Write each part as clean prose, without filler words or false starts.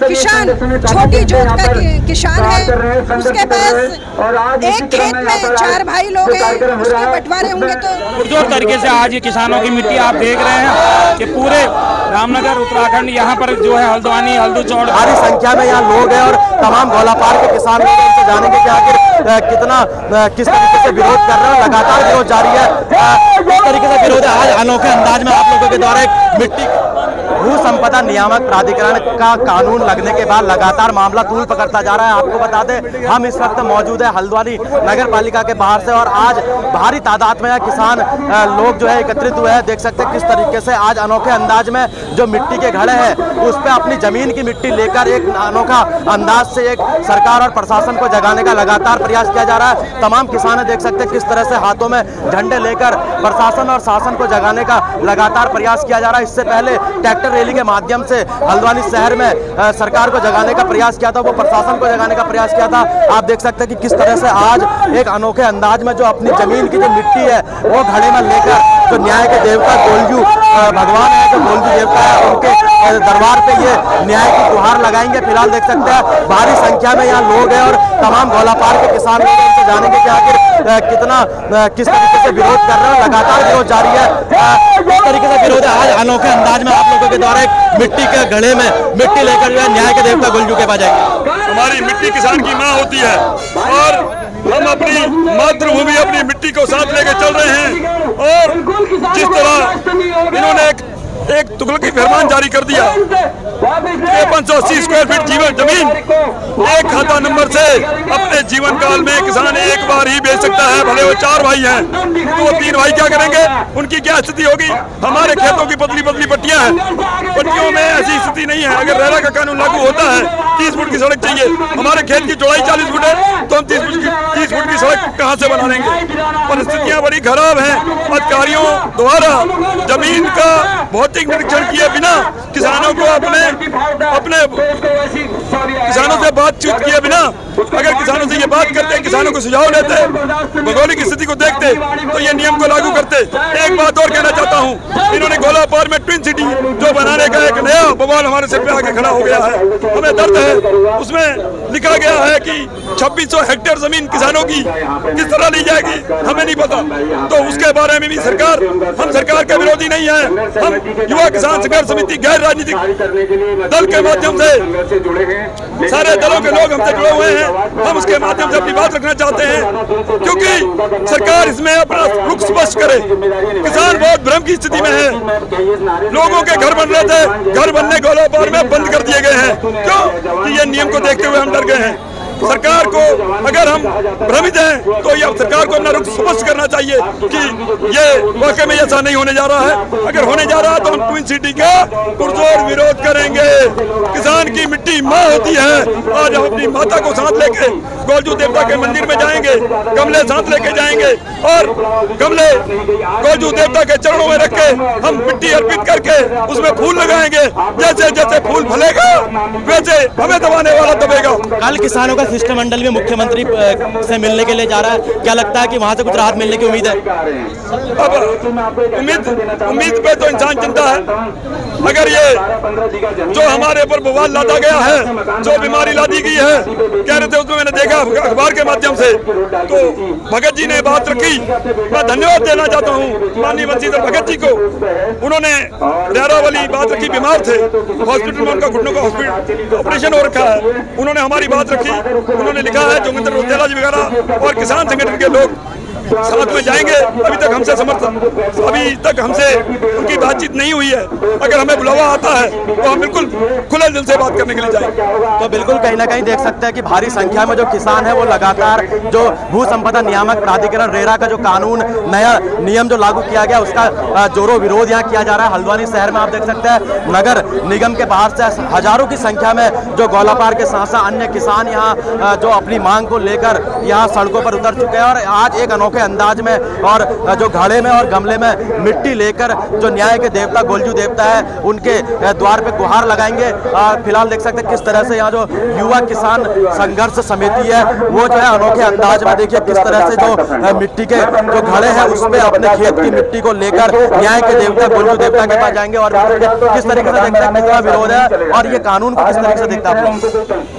किसान छोटी जोत का किसान है, उसके पास एक खेत में 4 भाई लोग हैं, उसके बंटवारे होंगे तो पुरजोर तरीके से आज ये किसानों की मिट्टी आप देख रहे हैं कि पूरे रामनगर उत्तराखंड यहाँ पर जो है हल्द्वानी हल्दूचौड़ भारी संख्या में यहाँ लोग हैं और तमाम गोलापार के किसान लोग उनसे जानेंगे कि आखिर कितना किस तरीके से विरोध कर रहे हैं। लगातार विरोध जारी है। किस तरीके से विरोध है आज अनोखे अंदाज में आप लोगों के द्वारा एक मिट्टी भू संपदा नियामक प्राधिकरण का कानून लगने के बाद लगातार मामला तूल पकड़ता जा रहा है। आपको बता दें हम इस वक्त मौजूद है हल्द्वानी नगर पालिका के बाहर से और आज भारी तादाद में किसान लोग जो है एकत्रित हुए हैं। देख सकते हैं किस तरीके से आज अनोखे अंदाज में जो मिट्टी के घड़े हैं उस पर अपनी जमीन की मिट्टी लेकर एक अनोखा अंदाज से एक सरकार और प्रशासन को जगाने का लगातार प्रयास किया जा रहा है। तमाम किसान देख सकते हैं किस तरह से हाथों में झंडे लेकर प्रशासन और शासन को जगाने का लगातार प्रयास किया जा रहा है। इससे पहले ट्रैक्टर रैली के माध्यम से हल्द्वानी शहर में सरकार को जगाने का प्रयास किया था, वो प्रशासन को जगाने का प्रयास किया था। आप देख सकते हैं कि किस तरह से आज एक अनोखे अंदाज में जो अपनी जमीन की जो मिट्टी है वो घड़े में लेकर जो न्याय के देवता गोलजू भगवान है, जो गोलजू देवता है, उनके दरबार पे ये न्याय की गुहार लगाएंगे। फिलहाल देख सकते हैं भारी संख्या में यहाँ लोग हैं और तमाम गोलापार के किसान लोग उनसे जानेंगे कि आखिर कितना किस तरीके से विरोध कर रहे हैं। लगातार विरोध जारी है। किस तरीके से विरोध है आज अनोखे अंदाज में आप लोगों के द्वारा एक मिट्टी के घड़े में मिट्टी लेकर जो है न्याय के देवता गोलजू के पास जाएंगे। हमारी मिट्टी किसान की माँ होती है और हम अपनी मातृभूमि अपनी मिट्टी को साथ लेके चल रहे हैं। और जिस तरह इन्होंने एक तुगलकी फरमान जारी कर दिया, 580 स्क्वायर फीट जीवन जमीन एक खाता नंबर से अपने जीवन काल में किसान एक बार ही बेच सकता है। भले वो 4 भाई हैं तो वो 3 भाई क्या करेंगे, उनकी क्या स्थिति होगी। हमारे खेतों की पतली पतली पट्टियां हैं, पट्टियों में ऐसी स्थिति नहीं है। अगर रेरा का कानून लागू होता है 30 फुट की सड़क चाहिए, हमारे खेत की चौड़ाई 40 फुट है तो हम 30 फुट की सड़क कहाँ से बना लेंगे। परिस्थितियां बड़ी खराब हैं। अधिकारियों द्वारा जमीन का भौतिक निरीक्षण किए बिना किसानों को अपने किसानों से बातचीत किए बिना अगर किसानों से ये बात करते, किसानों को सुझाव देते, भौगोलिक स्थिति को देखते तो ये नियम को लागू करते। एक बात और कहना चाहता हूँ, इन्होंने गोलापार में ट्विन सिटी जो बनाने का एक नया बवाल हमारे सिर पे आके खड़ा हो गया है। हमें दर्द है। उसमें लिखा गया है कि 2600 हेक्टेयर जमीन किसानों की किस तरह ली जाएगी हमें नहीं पता। तो उसके बारे में भी हम सरकार के विरोधी नहीं है। हम युवा किसान संघर्ष समिति गैर राजनीतिक दल के माध्यम से सारे दलों के लोग हमसे जुड़े हुए हैं। हम उसके माध्यम से अपनी बात रखना चाहते हैं क्योंकि सरकार इसमें अपना रुख स्पष्ट करे। किसान बहुत भ्रम की स्थिति में है। लोगों के घर बन रहे थे, घर बनने गोलापार में बंद कर दिए गए हैं। क्यों कि ये नियम को देखते हुए हम डर गए हैं। सरकार को अगर हम भ्रमित हैं तो ये सरकार को अपना रुख स्पष्ट करना चाहिए कि ये वाकई में ऐसा नहीं होने जा रहा है। अगर होने जा रहा है तो हम ट्विन सिटी का पुरजोर विरोध करेंगे। किसान की मिट्टी माँ होती है। आज हम अपनी माता को साथ लेके गोलजू देवता के मंदिर में जाएंगे, गमले साथ लेके जाएंगे और गमले गोलजू देवता के चरणों में रख के हम मिट्टी अर्पित करके उसमें फूल लगाएंगे। जैसे जैसे फूल फलेगा वैसे हमें दबाने वाला दबेगा। कल किसानों का शिष्टमंडल भी मुख्यमंत्री से मिलने के लिए जा रहा है, क्या लगता है कि वहां से कुछ राहत मिलने की उम्मीद है? अब उम्मीद पे तो इंसान चिंता है। अगर ये जो हमारे ऊपर बवाल लादा गया है, जो बीमारी लादी गई है, कह रहे थे उसमें मैंने देखा अखबार के माध्यम से, तो भगत जी ने बात रखी। मैं धन्यवाद देना चाहता हूँ माननीय बंशीधर भगत जी को। उन्होंने रेरा वाली बात रखी, बीमार थे, हॉस्पिटल में उनका घुटनों का ऑपरेशन हो रखा है। उन्होंने हमारी बात रखी। उन्होंने लिखा है जोगिंदर रौतेला जी वगैरह और किसान संगठन के लोग साथ में जाएंगे। अभी तक हमसे उनकी बातचीत नहीं हुई है। अगर हमें बुलावा आता है तो हम बिल्कुल खुले दिल से बात करने के लिए जाएंगे। तो बिल्कुल कहीं ना कहीं देख सकते हैं कि भारी संख्या में जो किसान है वो लगातार जो भू संपदा नियामक प्राधिकरण रेरा का जो कानून नया नियम जो लागू किया गया उसका जोरों विरोध यहाँ किया जा रहा है। हल्द्वानी शहर में आप देख सकते हैं नगर निगम के बाहर से हजारों की संख्या में जो गोलापार के साथ साथ अन्य किसान यहाँ जो अपनी मांग को लेकर यहाँ सड़कों पर उतर चुके हैं और आज एक अनोखे अनोखे अंदाज में और जो घड़े में और गमले में मिट्टी लेकर जो न्याय के देवता गोलजू देवता है उनके द्वार पे गुहार लगाएंगे। फिलहाल देख सकते हैं किस तरह से यहाँ जो युवा किसान संघर्ष समिति है वो जो है अनोखे अंदाज में देखिए किस तरह से जो मिट्टी के जो घड़े हैं उस पे अपने खेत की मिट्टी को लेकर न्याय के देवता गोलजू देवता के पास जाएंगे। और किस तरीके से देखते हैं कितना विरोध है और ये कानून को किस तरीके से देखता है।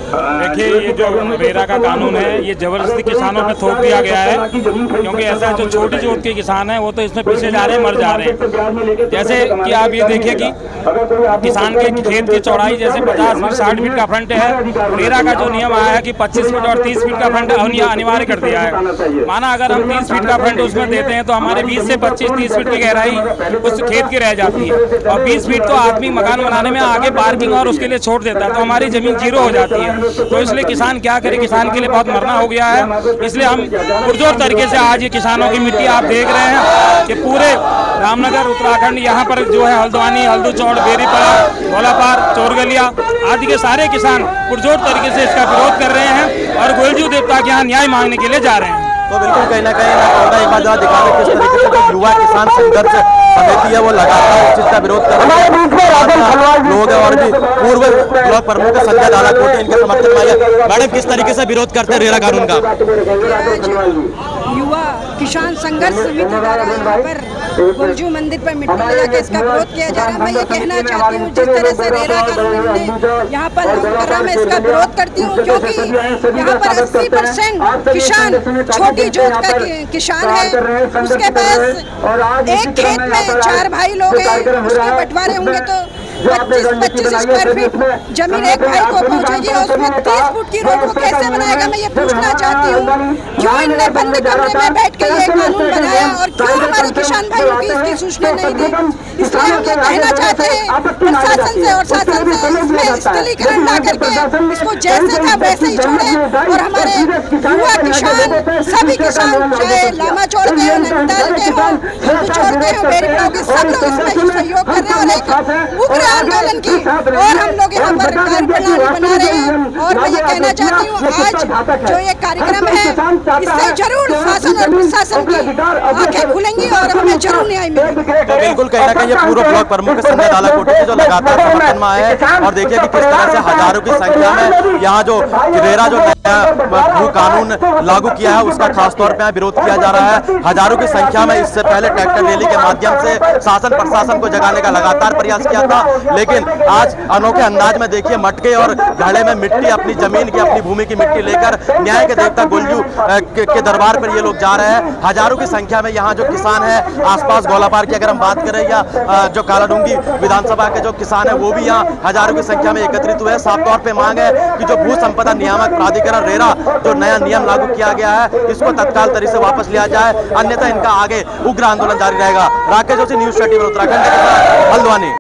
देखिए ये जो रेरा का कानून है ये जबरदस्ती किसानों पे थोप दिया गया है, क्योंकि ऐसा जो छोटी जोत के किसान हैं वो तो इसमें पीछे जा रहे हैं, मर जा रहे हैं। जैसे कि आप ये देखिए कि किसान के खेत की चौड़ाई जैसे 50 फीट 60 फीट का फ्रंट है, रेरा का जो नियम आया है कि 25 फीट और 30 फीट का फ्रंट अनिवार्य कर दिया है। माना अगर हम 30 फीट का फ्रंट उसमें देते हैं तो हमारे 20 से 25-30 फीट की गहराई उस खेत की रह जाती है, और 20 फीट तो आदमी मकान बनाने में आगे पार्किंग और उसके लिए छोड़ देता है, तो हमारी जमीन जीरो हो जाती है। तो इसलिए किसान क्या करे, किसान के लिए बहुत मरना हो गया है। इसलिए हम पुरजोर तरीके से आज ये किसानों की मिट्टी आप देख रहे हैं कि पूरे रामनगर उत्तराखंड यहाँ पर जो है हल्द्वानी, हल्दूचौड़, बेरीपड़ा, भोलापार, चोरगलिया आदि के सारे किसान पुरजोर तरीके से इसका विरोध कर रहे हैं और गोलजू देवता के यहाँ न्याय मांगने के लिए जा रहे हैं। तो बिल्कुल कहीं ना कहीं मैं कहूँगा एक बार जरा दिखा दें किस तरीके से जो युवा किसान संघर्ष समिति है वो लगातार इस चीज का विरोध कर रही है। लोग और भी पूर्व ब्लॉक प्रमुख संजय दालाकोटी इनके समर्थन में आए। मैडम किस तरीके से विरोध करते हैं रेरा कानून का? युवा किसान संघर्ष समिति द्वारा यहाँ पर गोलजू मंदिर पर मिट्टी ले जाकर इसका विरोध किया जा रहा है। मैं ये कहना चाहती हूँ जिस तरह से रेरा कानून यहाँ पर लागू कर रहा है मैं इसका विरोध करती हूँ, क्योंकि यहाँ पर 80% किसान छोटी जोत का किसान है। उसके पास एक खेत में 4 भाई लोग हैं, उसके बंटवारे होंगे तो 25 स्क्वायर फीट जमीन एक भाई को पहुंचेगी और उसमें 30 फुट की रोड को कैसे बनाएगा। मैं ये पूछना चाहती हूँ क्यों इनने बंद कमरे में बैठ के ये कानून बनाया और क्यों हमारे किसान भाइयों की इसकी सूचना नहीं दी। इसलिए हम ये कहना चाहते हैं प्रशासन से और शासन से इसमें स्थलीकरण ला करके इसको जैसे था वैसे ही छोड़े और हमारे युवा किसान सभी किसान चाहे लामा चौड़ के हो, नैनीताल के हो, हल्दूचौड़ के हो, बेरीपड़ा के सब लोग इसमें सहयोग कर रहे हैं और एक उग्र आंदोलन की और हम लोग यहाँ पर कार्यप्रणाली बना रहे हैं। और मैं ये कहना चाहती हूँ आज जो ये कार्यक्रम है इससे जरूर शासन और प्रशासन की आंखें खुलेंगी और हमें जरूर न्याय मिलेगा। तो बिल्कुल कहीं ना कहीं ये पूर्व ब्लॉक प्रमुख संजय दालाकोटी के जो लगातार समर्थन में आए हैं और देखिए कि किस तरह से हजारों की संख्या में यहाँ जो रेरा जो भू कानून लागू किया है उसका खासतौर पे विरोध किया जा रहा है। हजारों की संख्या में इससे पहले ट्रैक्टर रैली के माध्यम से शासन प्रशासन को जगाने का लगातार प्रयास किया था, लेकिन आज अनोखे अंदाज में देखिए मटके और घड़े में मिट्टी अपनी जमीन की अपनी भूमि की मिट्टी लेकर न्याय के देवता गोलजू के दरबार पर ये लोग जा रहे हैं। हजारों की संख्या में यहाँ जो किसान है आसपास गोलापार की अगर हम बात करें या जो कालाडूंगी विधानसभा के जो किसान है वो भी यहाँ हजारों की संख्या में एकत्रित हुए हैं। साफ तौर पर मांग है कि जो भू संपदा नियामक प्राधिकरण रेरा जो नया नियम लागू किया गया है इसको तत्काल तरीके से वापस लिया जाए, अन्यथा इनका आगे उग्र आंदोलन जारी रहेगा। राकेश जोशी, न्यूज़ 18 उत्तराखंड, हल्द्वानी।